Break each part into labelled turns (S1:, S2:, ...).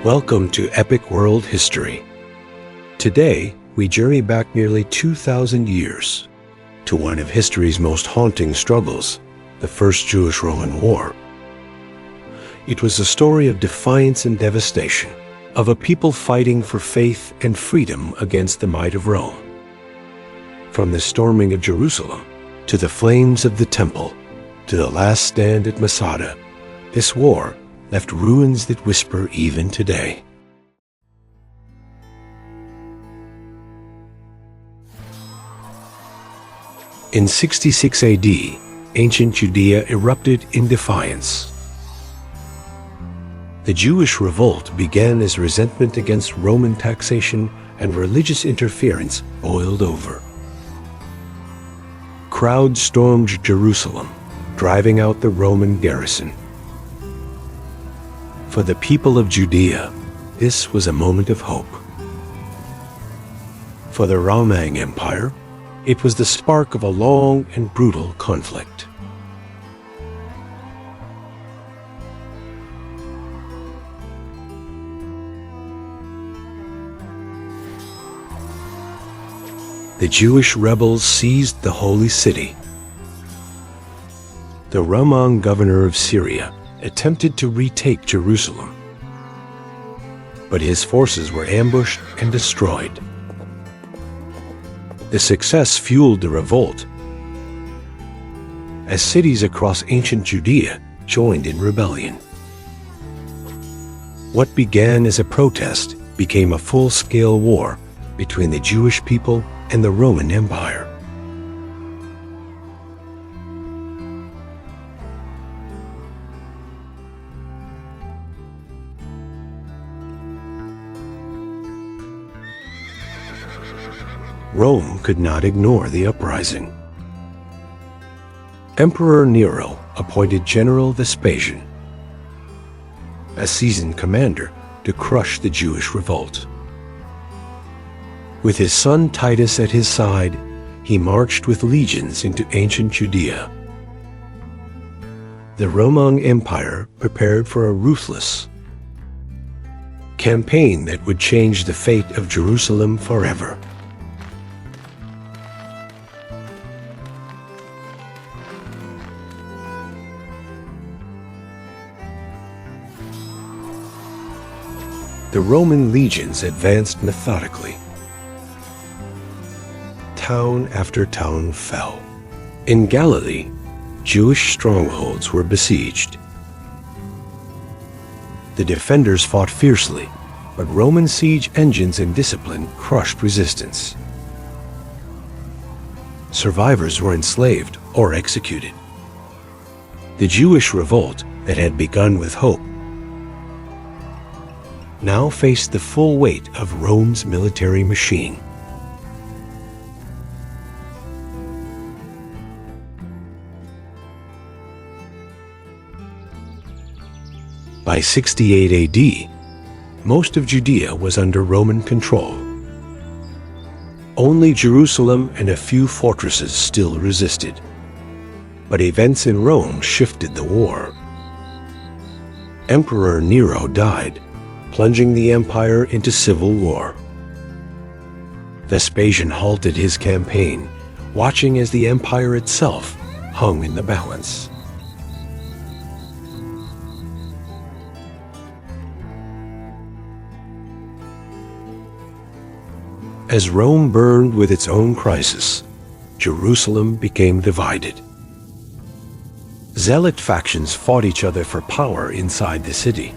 S1: Welcome to Epic World History. Today, we journey back nearly 2,000 years to one of history's most haunting struggles, the First Jewish-Roman War. It was a story of defiance and devastation, of a people fighting for faith and freedom against the might of Rome. From the storming of Jerusalem, to the flames of the Temple, to the last stand at Masada, this war left ruins that whisper even today. In 66 AD, ancient Judea erupted in defiance. The Jewish revolt began as resentment against Roman taxation and religious interference boiled over. Crowds stormed Jerusalem, driving out the Roman garrison. For the people of Judea, this was a moment of hope. For the Roman Empire, it was the spark of a long and brutal conflict. The Jewish rebels seized the holy city. The Roman governor of Syria attempted to retake Jerusalem, but his forces were ambushed and destroyed. The success fueled the revolt, as cities across ancient Judea joined in rebellion. What began as a protest became a full-scale war between the Jewish people and the Roman Empire. Rome could not ignore the uprising. Emperor Nero appointed General Vespasian, a seasoned commander, to crush the Jewish revolt. With his son Titus at his side, he marched with legions into ancient Judea. The Roman Empire prepared for a ruthless campaign that would change the fate of Jerusalem forever. The Roman legions advanced methodically. Town after town fell. In Galilee, Jewish strongholds were besieged. The defenders fought fiercely, but Roman siege engines and discipline crushed resistance. Survivors were enslaved or executed. The Jewish revolt that had begun with hope now faced the full weight of Rome's military machine. By 68 AD, most of Judea was under Roman control. Only Jerusalem and a few fortresses still resisted. But events in Rome shifted the war. Emperor Nero died, plunging the empire into civil war. Vespasian halted his campaign, watching as the empire itself hung in the balance. As Rome burned with its own crisis, Jerusalem became divided. Zealot factions fought each other for power inside the city.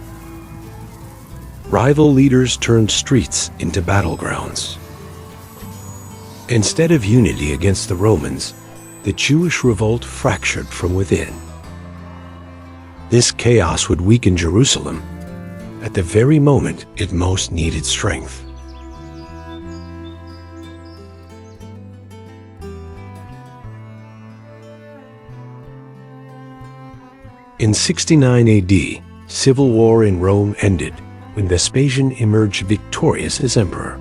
S1: Rival leaders turned streets into battlegrounds. Instead of unity against the Romans, the Jewish revolt fractured from within. This chaos would weaken Jerusalem at the very moment it most needed strength. In 69 AD, civil war in Rome ended when Vespasian emerged victorious as emperor.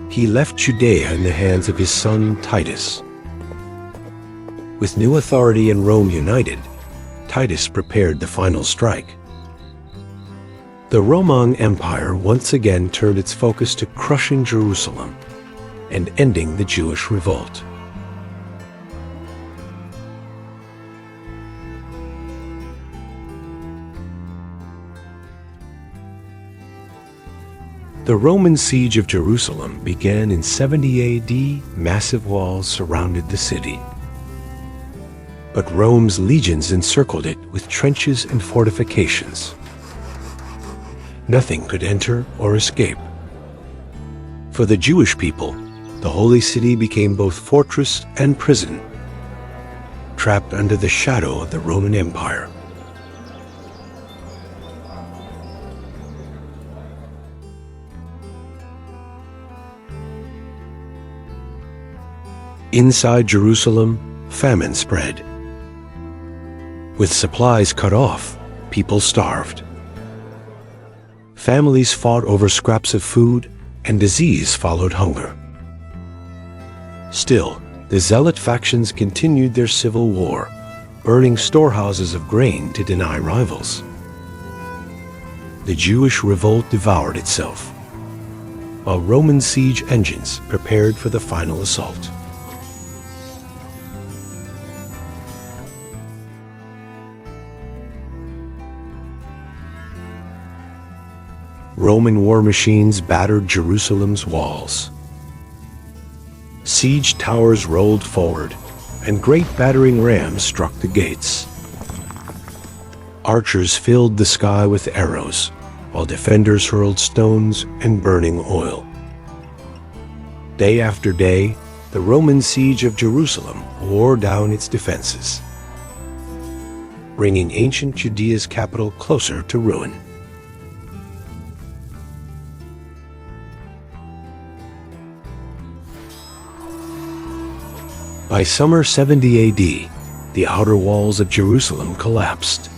S1: He left Judea in the hands of his son Titus. With new authority and Rome united, Titus prepared the final strike. The Roman Empire once again turned its focus to crushing Jerusalem and ending the Jewish revolt. The Roman siege of Jerusalem began in 70 AD. Massive walls surrounded the city. But Rome's legions encircled it with trenches and fortifications. Nothing could enter or escape. For the Jewish people, the Holy City became both fortress and prison, trapped under the shadow of the Roman Empire. Inside Jerusalem, famine spread. With supplies cut off, people starved. Families fought over scraps of food, and disease followed hunger. Still, the zealot factions continued their civil war, burning storehouses of grain to deny rivals. The Jewish revolt devoured itself, while Roman siege engines prepared for the final assault. Roman war machines battered Jerusalem's walls. Siege towers rolled forward, and great battering rams struck the gates. Archers filled the sky with arrows, while defenders hurled stones and burning oil. Day after day, the Roman siege of Jerusalem wore down its defenses, bringing ancient Judea's capital closer to ruin. By summer 70 AD, the outer walls of Jerusalem collapsed.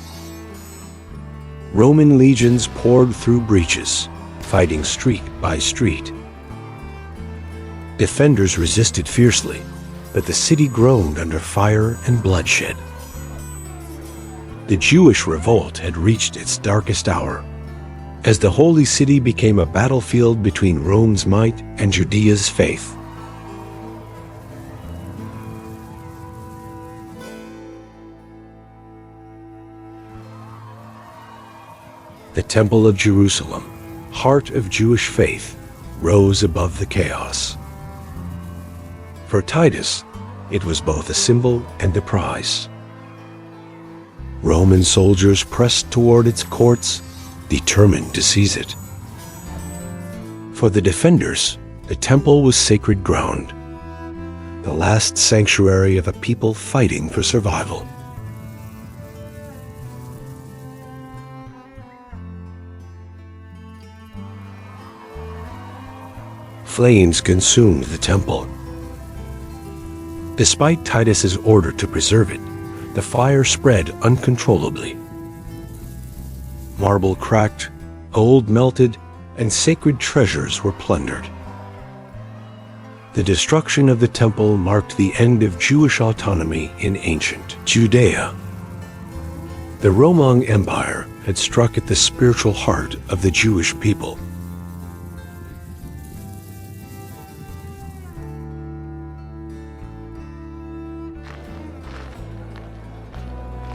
S1: Roman legions poured through breaches, fighting street by street. Defenders resisted fiercely, but the city groaned under fire and bloodshed. The Jewish revolt had reached its darkest hour, as the Holy City became a battlefield between Rome's might and Judea's faith. The Temple of Jerusalem, heart of Jewish faith, rose above the chaos. For Titus, it was both a symbol and a prize. Roman soldiers pressed toward its courts, determined to seize it. For the defenders, the temple was sacred ground, the last sanctuary of a people fighting for survival. Flames consumed the temple. Despite Titus's order to preserve it, the fire spread uncontrollably. Marble cracked, gold melted, and sacred treasures were plundered. The destruction of the temple marked the end of Jewish autonomy in ancient Judea. The Roman Empire had struck at the spiritual heart of the Jewish people.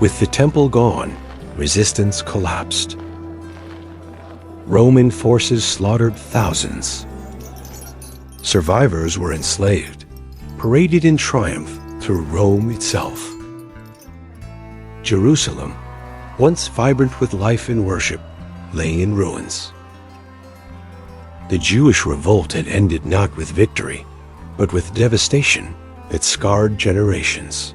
S1: With the temple gone, resistance collapsed. Roman forces slaughtered thousands. Survivors were enslaved, paraded in triumph through Rome itself. Jerusalem, once vibrant with life and worship, lay in ruins. The Jewish revolt had ended not with victory, but with devastation that scarred generations.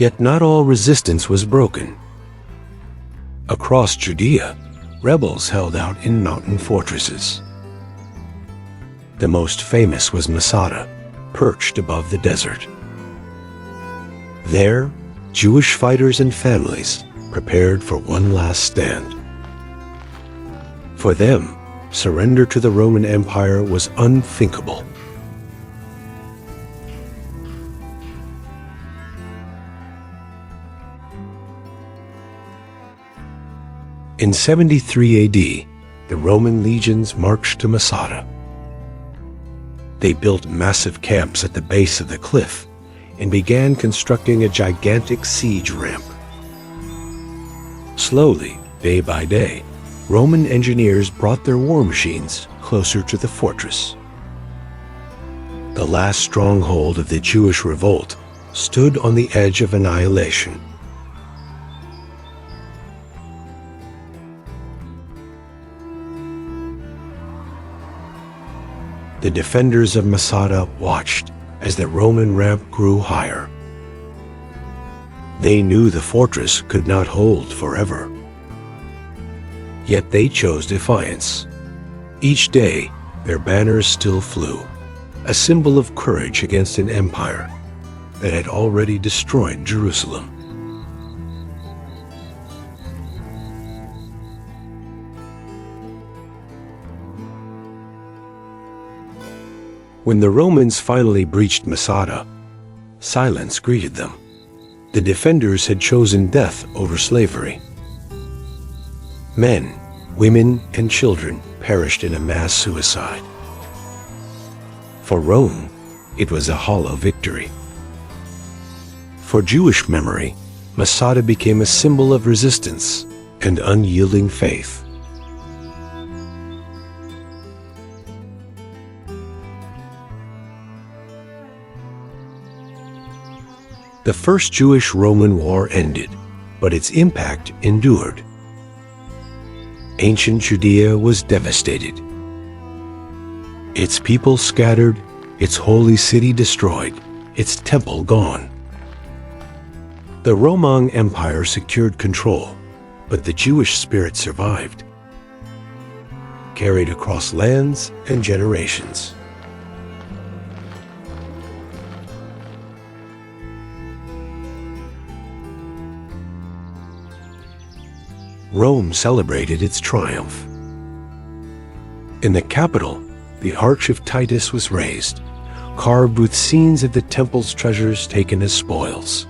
S1: Yet not all resistance was broken. Across Judea, rebels held out in mountain fortresses. The most famous was Masada, perched above the desert. There, Jewish fighters and families prepared for one last stand. For them, surrender to the Roman Empire was unthinkable. In 73 AD, the Roman legions marched to Masada. They built massive camps at the base of the cliff and began constructing a gigantic siege ramp. Slowly, day by day, Roman engineers brought their war machines closer to the fortress. The last stronghold of the Jewish revolt stood on the edge of annihilation. The defenders of Masada watched as the Roman ramp grew higher. They knew the fortress could not hold forever. Yet they chose defiance. Each day, their banners still flew, a symbol of courage against an empire that had already destroyed Jerusalem. When the Romans finally breached Masada, silence greeted them. The defenders had chosen death over slavery. Men, women, and children perished in a mass suicide. For Rome, it was a hollow victory. For Jewish memory, Masada became a symbol of resistance and unyielding faith. The First Jewish-Roman War ended, but its impact endured. Ancient Judea was devastated. Its people scattered, its holy city destroyed, its temple gone. The Roman Empire secured control, but the Jewish spirit survived, carried across lands and generations. Rome celebrated its triumph. In the capital, the Arch of Titus was raised, carved with scenes of the temple's treasures taken as spoils.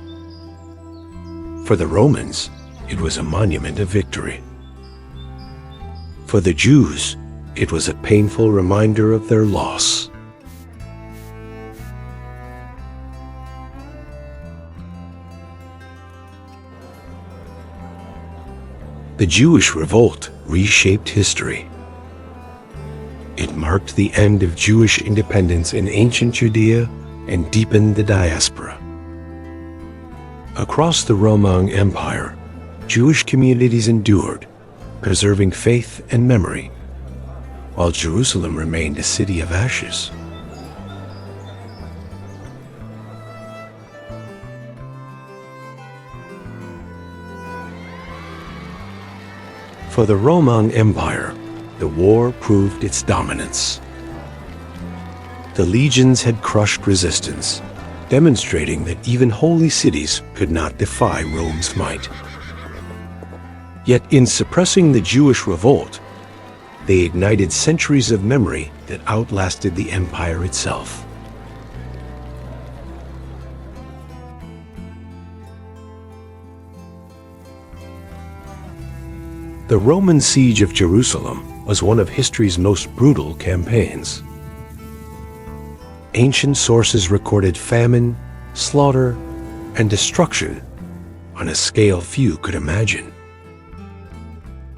S1: For the Romans, it was a monument of victory. For the Jews, it was a painful reminder of their loss. The Jewish revolt reshaped history. It marked the end of Jewish independence in ancient Judea and deepened the diaspora. Across the Roman Empire, Jewish communities endured, preserving faith and memory, while Jerusalem remained a city of ashes. For the Roman Empire, the war proved its dominance. The legions had crushed resistance, demonstrating that even holy cities could not defy Rome's might. Yet in suppressing the Jewish revolt, they ignited centuries of memory that outlasted the empire itself. The Roman siege of Jerusalem was one of history's most brutal campaigns. Ancient sources recorded famine, slaughter, and destruction on a scale few could imagine.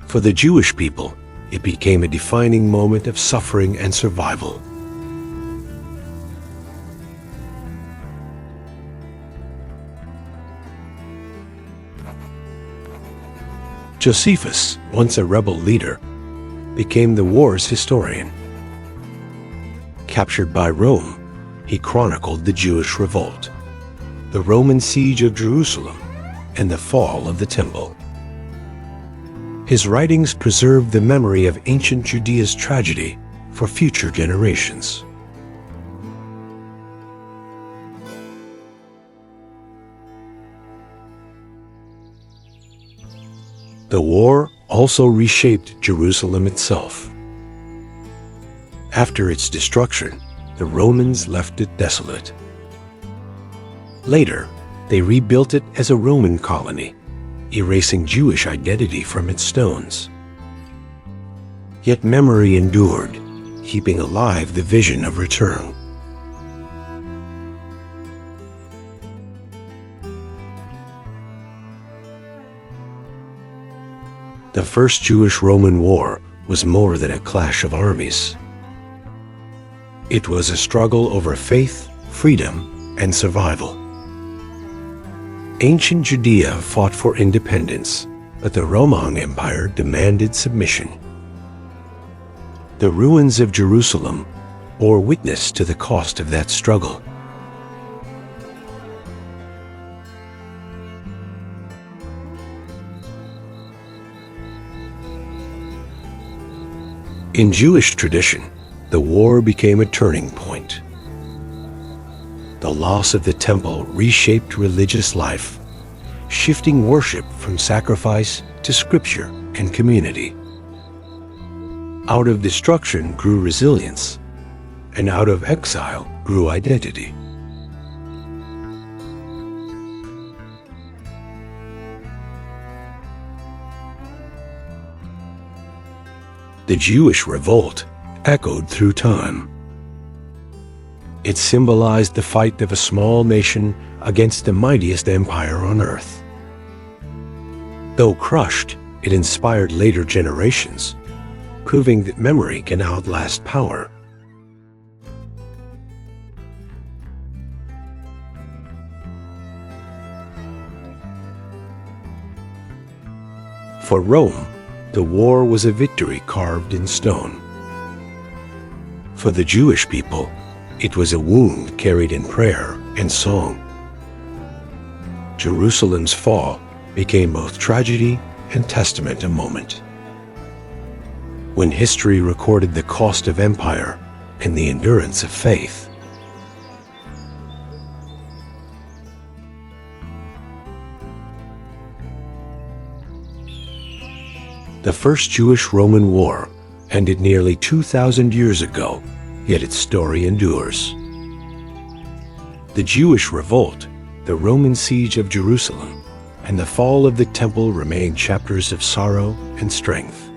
S1: For the Jewish people, it became a defining moment of suffering and survival. Josephus, once a rebel leader, became the war's historian. Captured by Rome, he chronicled the Jewish revolt, the Roman siege of Jerusalem, and the fall of the temple. His writings preserve the memory of ancient Judea's tragedy for future generations. The war also reshaped Jerusalem itself. After its destruction, the Romans left it desolate. Later, they rebuilt it as a Roman colony, erasing Jewish identity from its stones. Yet memory endured, keeping alive the vision of return. The First Jewish-Roman War was more than a clash of armies. It was a struggle over faith, freedom, and survival. Ancient Judea fought for independence, but the Roman Empire demanded submission. The ruins of Jerusalem bore witness to the cost of that struggle. In Jewish tradition, the war became a turning point. The loss of the temple reshaped religious life, shifting worship from sacrifice to scripture and community. Out of destruction grew resilience, and out of exile grew identity. The Jewish revolt echoed through time. It symbolized the fight of a small nation against the mightiest empire on earth. Though crushed, it inspired later generations, proving that memory can outlast power. For Rome, the war was a victory carved in stone. For the Jewish people, it was a wound carried in prayer and song. Jerusalem's fall became both tragedy and testament a moment. When history recorded the cost of empire and the endurance of faith. The First Jewish-Roman War ended nearly 2,000 years ago, yet its story endures. The Jewish revolt, the Roman siege of Jerusalem, and the fall of the temple remain chapters of sorrow and strength.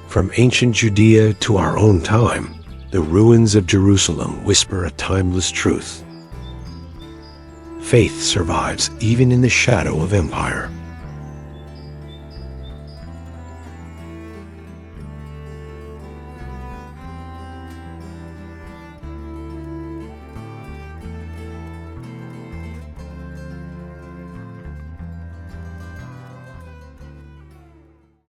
S1: From ancient Judea to our own time, the ruins of Jerusalem whisper a timeless truth. Faith survives even in the shadow of empire.